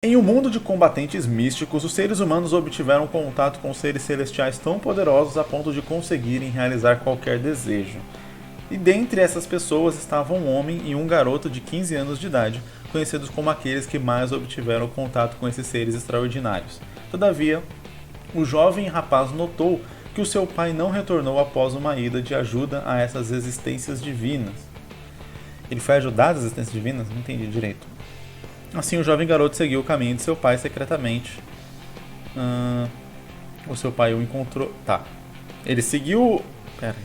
Em um mundo de combatentes místicos, os seres humanos obtiveram contato com seres celestiais tão poderosos a ponto de conseguirem realizar qualquer desejo. E dentre essas pessoas estavam um homem e um garoto de 15 anos de idade, conhecidos como aqueles que mais obtiveram contato com esses seres extraordinários. Todavia, o jovem rapaz notou que o seu pai não retornou após uma ida de ajuda a essas existências divinas. Ele foi ajudar as existências divinas? Não entendi direito. Assim, o jovem garoto seguiu o caminho de seu pai secretamente. O seu pai o encontrou... Tá. Ele seguiu... Pera aí.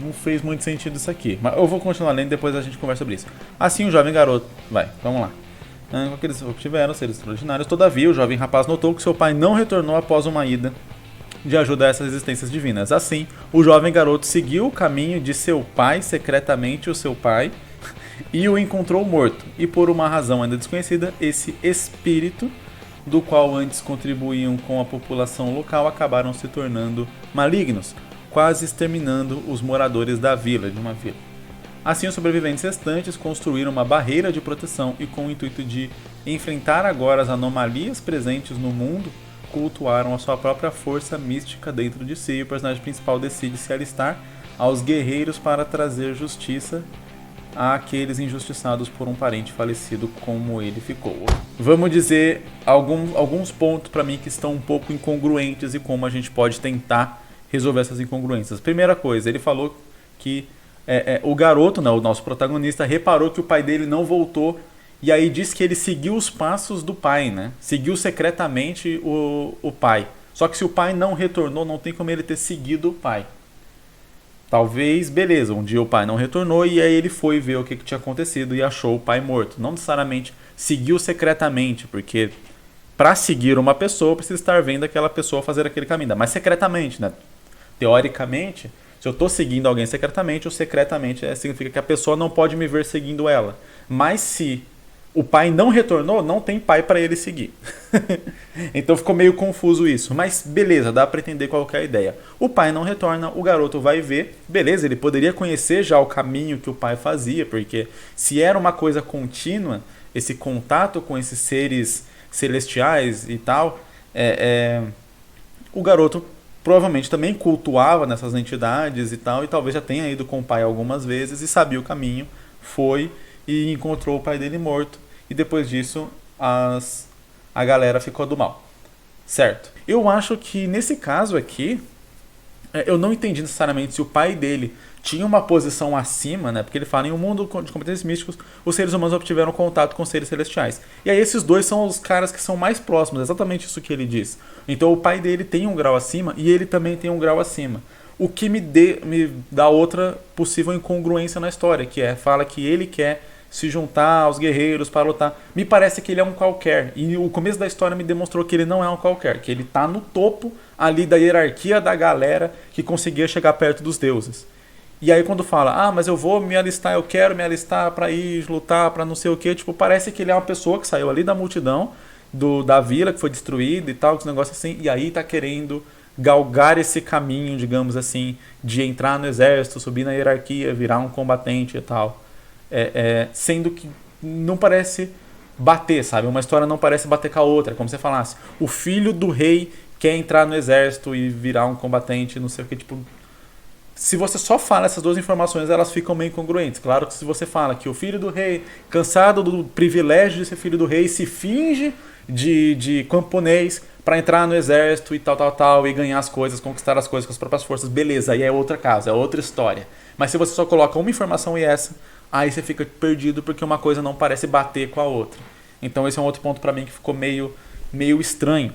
Não fez muito sentido isso aqui. Mas eu vou continuar lendo e depois a gente conversa sobre isso. Assim, o jovem garoto... Vai, vamos lá. Com aqueles que obtiveram seres extraordinários. Todavia, o jovem rapaz notou que seu pai não retornou após uma ida de ajuda a essas existências divinas. Assim, o jovem garoto seguiu o caminho de seu pai, secretamente o seu pai, e o encontrou morto. E por uma razão ainda desconhecida, esse espírito, do qual antes contribuíam com a população local, acabaram se tornando malignos, quase exterminando os moradores da vila, de uma vila. Assim, os sobreviventes restantes construíram uma barreira de proteção e, com o intuito de enfrentar agora as anomalias presentes no mundo, cultuaram a sua própria força mística dentro de si, e o personagem principal decide se alistar aos guerreiros para trazer justiça àqueles injustiçados por um parente falecido como ele ficou. Vamos dizer alguns pontos para mim que estão um pouco incongruentes e como a gente pode tentar resolver essas incongruências. Primeira coisa, ele falou que o garoto, né, o nosso protagonista, reparou que o pai dele não voltou. E aí diz que ele seguiu os passos do pai, né? Seguiu secretamente o pai. Só que se o pai não retornou, não tem como ele ter seguido o pai. Talvez, beleza, um dia o pai não retornou e aí ele foi ver o que tinha acontecido e achou o pai morto. Não necessariamente seguiu secretamente, porque para seguir uma pessoa precisa estar vendo aquela pessoa fazer aquele caminho. Mas secretamente, né? Teoricamente, se eu estou seguindo alguém secretamente, o secretamente significa que a pessoa não pode me ver seguindo ela. Mas se o pai não retornou, não tem pai para ele seguir. Então ficou meio confuso isso. Mas beleza, dá para entender qual que é a ideia. O pai não retorna, o garoto vai ver. Beleza, ele poderia conhecer já o caminho que o pai fazia, porque se era uma coisa contínua, esse contato com esses seres celestiais e tal, o garoto provavelmente também cultuava nessas entidades e tal, e talvez já tenha ido com o pai algumas vezes e sabia o caminho, foi e encontrou o pai dele morto. E depois disso, a galera ficou do mal. Certo? Eu acho que nesse caso aqui, eu não entendi necessariamente se o pai dele tinha uma posição acima, né? Porque ele fala, em um mundo de competências místicos, os seres humanos obtiveram contato com seres celestiais. E aí esses dois são os caras que são mais próximos, exatamente isso que ele diz. Então o pai dele tem um grau acima e ele também tem um grau acima. O que me dá outra possível incongruência na história, que fala que ele quer se juntar aos guerreiros para lutar. Me parece que ele é um qualquer. E o começo da história me demonstrou que ele não é um qualquer, que ele está no topo ali da hierarquia da galera que conseguia chegar perto dos deuses. E aí quando fala, mas eu vou me alistar, eu quero me alistar para ir lutar, para não sei o que, tipo, parece que ele é uma pessoa que saiu ali da multidão, da vila que foi destruída e tal, esse negócio assim, e aí tá querendo galgar esse caminho, digamos assim, de entrar no exército, subir na hierarquia, virar um combatente e tal. Sendo que não parece bater, sabe? Uma história não parece bater com a outra, como você falasse. O filho do rei quer entrar no exército e virar um combatente, não sei o que, tipo... Se você só fala essas duas informações, elas ficam meio incongruentes. Claro que se você fala que o filho do rei, cansado do privilégio de ser filho do rei, se finge de camponês para entrar no exército e tal, e ganhar as coisas, conquistar as coisas com as próprias forças, beleza, aí é outro caso, é outra história. Mas se você só coloca uma informação e essa, aí você fica perdido porque uma coisa não parece bater com a outra. Então esse é um outro ponto para mim que ficou meio estranho.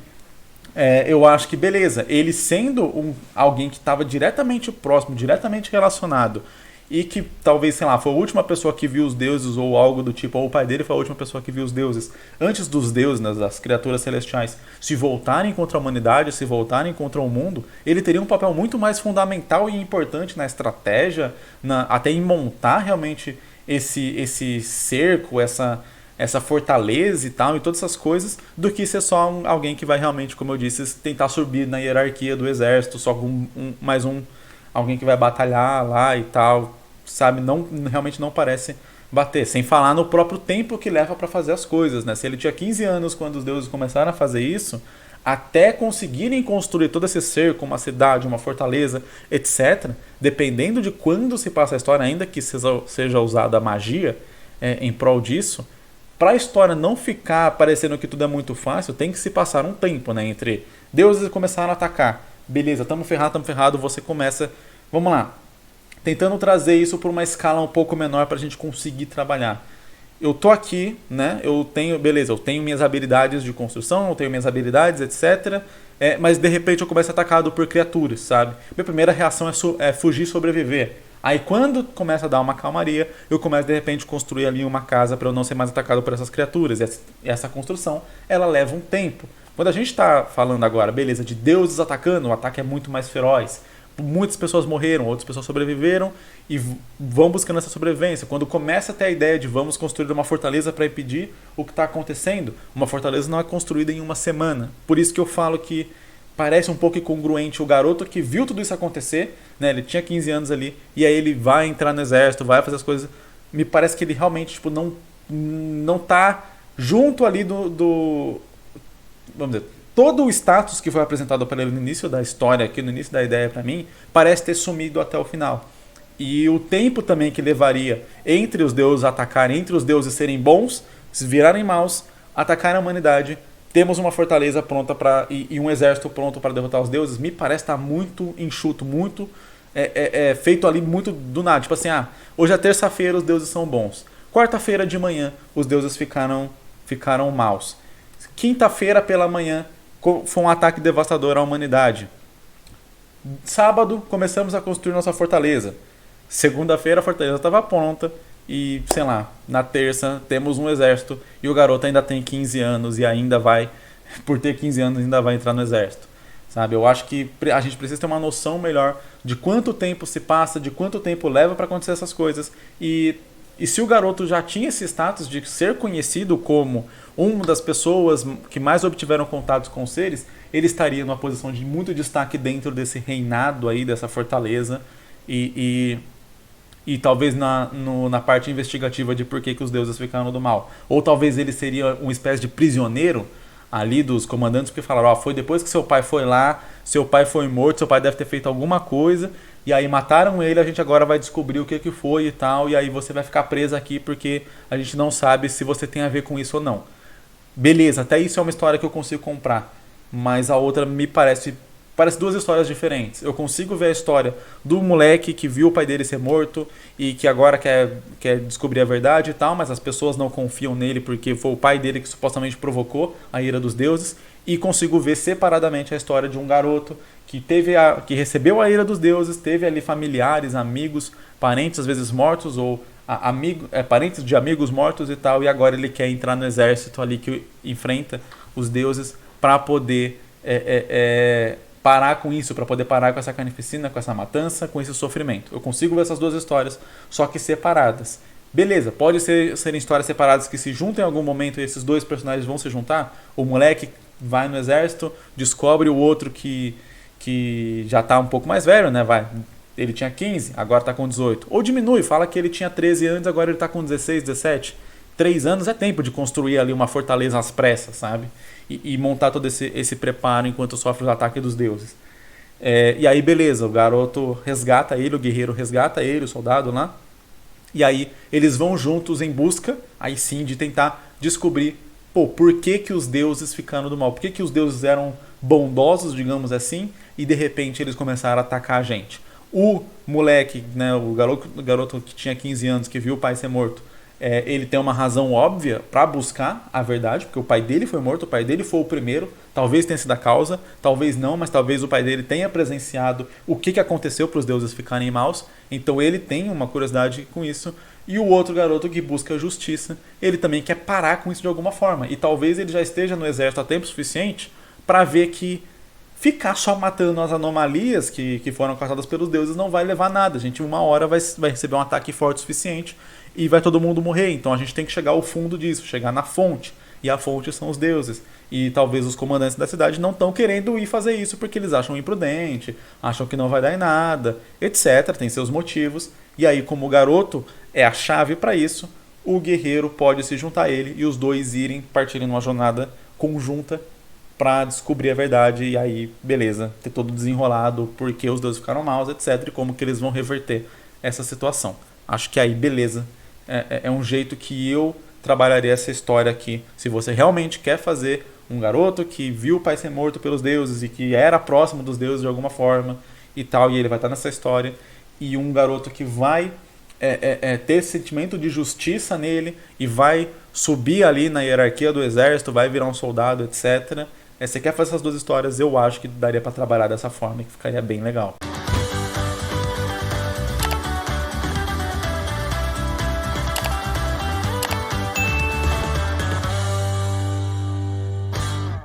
Eu acho que beleza, ele sendo alguém que estava diretamente próximo, diretamente relacionado, e que talvez, sei lá, foi a última pessoa que viu os deuses ou algo do tipo, ou o pai dele foi a última pessoa que viu os deuses, antes dos deuses, né, das criaturas celestiais, se voltarem contra a humanidade, se voltarem contra o mundo, ele teria um papel muito mais fundamental e importante na estratégia, até em montar realmente esse cerco, essa fortaleza e tal, e todas essas coisas, do que ser só alguém que vai realmente, como eu disse, tentar subir na hierarquia do exército, só com alguém que vai batalhar lá e tal, sabe, realmente não parece bater. Sem falar no próprio tempo que leva para fazer as coisas, né? Se ele tinha 15 anos quando os deuses começaram a fazer isso, até conseguirem construir todo esse cerco, uma cidade, uma fortaleza, etc., dependendo de quando se passa a história, ainda que seja usada a magia em prol disso, para a história não ficar parecendo que tudo é muito fácil, tem que se passar um tempo, né? Entre deuses começaram a atacar, beleza, estamos ferrados, você começa, vamos lá, tentando trazer isso para uma escala um pouco menor para a gente conseguir trabalhar. Eu tô aqui, né? Eu tenho minhas habilidades de construção, eu tenho minhas habilidades, etc. Mas de repente eu começo atacado por criaturas, sabe? Minha primeira reação é fugir e sobreviver. Aí quando começa a dar uma calmaria, eu começo de repente construir ali uma casa para eu não ser mais atacado por essas criaturas. E essa construção, ela leva um tempo. Quando a gente está falando agora, beleza, de deuses atacando, o ataque é muito mais feroz. Muitas pessoas morreram, outras pessoas sobreviveram e vão buscando essa sobrevivência. Quando começa a ter a ideia de vamos construir uma fortaleza para impedir o que está acontecendo, uma fortaleza não é construída em uma semana. Por isso que eu falo que parece um pouco incongruente o garoto que viu tudo isso acontecer, né? Ele tinha 15 anos ali, e aí ele vai entrar no exército, vai fazer as coisas. Me parece que ele realmente tipo, não tá junto ali do vamos dizer, todo o status que foi apresentado para ele no início da história, aqui no início da ideia para mim, parece ter sumido até o final. E o tempo também que levaria entre os deuses atacarem, entre os deuses serem bons, se virarem maus, atacarem a humanidade, temos uma fortaleza pronta e um exército pronto para derrotar os deuses, me parece estar muito enxuto, muito feito ali muito do nada. Tipo assim, hoje é terça-feira, os deuses são bons. Quarta-feira de manhã, os deuses ficaram maus. Quinta-feira pela manhã, foi um ataque devastador à humanidade. Sábado, começamos a construir nossa fortaleza. Segunda-feira, a fortaleza estava pronta. E, sei lá, na terça, temos um exército. E o garoto ainda tem 15 anos e ainda vai, por ter 15 anos, ainda vai entrar no exército. Sabe? Eu acho que a gente precisa ter uma noção melhor de quanto tempo se passa, de quanto tempo leva para acontecer essas coisas. E se o garoto já tinha esse status de ser conhecido como uma das pessoas que mais obtiveram contatos com os seres, ele estaria numa posição de muito destaque dentro desse reinado aí, dessa fortaleza, e talvez na parte investigativa de por que os deuses ficaram do mal. Ou talvez ele seria uma espécie de prisioneiro ali dos comandantes, porque falaram, foi depois que seu pai foi lá, seu pai foi morto, seu pai deve ter feito alguma coisa, e aí mataram ele, a gente agora vai descobrir o que foi e tal, e aí você vai ficar preso aqui porque a gente não sabe se você tem a ver com isso ou não. Beleza, até isso é uma história que eu consigo comprar, mas a outra me parece duas histórias diferentes. Eu consigo ver a história do moleque que viu o pai dele ser morto e que agora quer descobrir a verdade e tal, mas as pessoas não confiam nele porque foi o pai dele que supostamente provocou a ira dos deuses, e consigo ver separadamente a história de um garoto que recebeu a ira dos deuses, teve ali familiares, amigos, parentes às vezes mortos ou parentes de amigos mortos e tal, e agora ele quer entrar no exército ali que enfrenta os deuses para poder parar com isso, para poder parar com essa carnificina, com essa matança, com esse sofrimento. Eu consigo ver essas duas histórias, só que separadas. Beleza, pode serem histórias separadas que se juntam em algum momento e esses dois personagens vão se juntar. O moleque vai no exército, descobre o outro que já está um pouco mais velho, né? Ele tinha 15, agora está com 18. Ou diminui, fala que ele tinha 13 anos, agora ele está com 16, 17. 3 anos é tempo de construir ali uma fortaleza às pressas, sabe? E montar todo esse preparo enquanto sofre os ataques dos deuses. E aí, beleza, o garoto resgata ele, o guerreiro resgata ele, o soldado lá. E aí, eles vão juntos em busca, aí sim, de tentar descobrir por que os deuses ficaram do mal. Por que os deuses eram bondosos, digamos assim, e de repente eles começaram a atacar a gente. O moleque, né, o garoto que tinha 15 anos, que viu o pai ser morto, ele tem uma razão óbvia para buscar a verdade, porque o pai dele foi morto, o pai dele foi o primeiro, talvez tenha sido a causa, talvez não, mas talvez o pai dele tenha presenciado o que aconteceu para os deuses ficarem maus, então ele tem uma curiosidade com isso. E o outro garoto que busca justiça, ele também quer parar com isso de alguma forma, e talvez ele já esteja no exército há tempo suficiente para ver que ficar só matando as anomalias que foram causadas pelos deuses não vai levar a nada. A gente uma hora vai receber um ataque forte o suficiente e vai todo mundo morrer. Então a gente tem que chegar ao fundo disso, chegar na fonte. E a fonte são os deuses. E talvez os comandantes da cidade não estão querendo ir fazer isso porque eles acham imprudente, acham que não vai dar em nada, etc. Tem seus motivos. E aí, como o garoto é a chave para isso, o guerreiro pode se juntar a ele e os dois partirem numa jornada conjunta para descobrir a verdade. E aí, beleza, ter todo desenrolado, porque os deuses ficaram maus, etc. E como que eles vão reverter essa situação. Acho que aí, beleza, é um jeito que eu trabalharia essa história aqui. Se você realmente quer fazer um garoto que viu o pai ser morto pelos deuses e que era próximo dos deuses de alguma forma e tal, e ele vai estar nessa história, e um garoto que vai ter esse sentimento de justiça nele e vai subir ali na hierarquia do exército, vai virar um soldado, etc. Você quer fazer essas duas histórias, eu acho que daria para trabalhar dessa forma e que ficaria bem legal.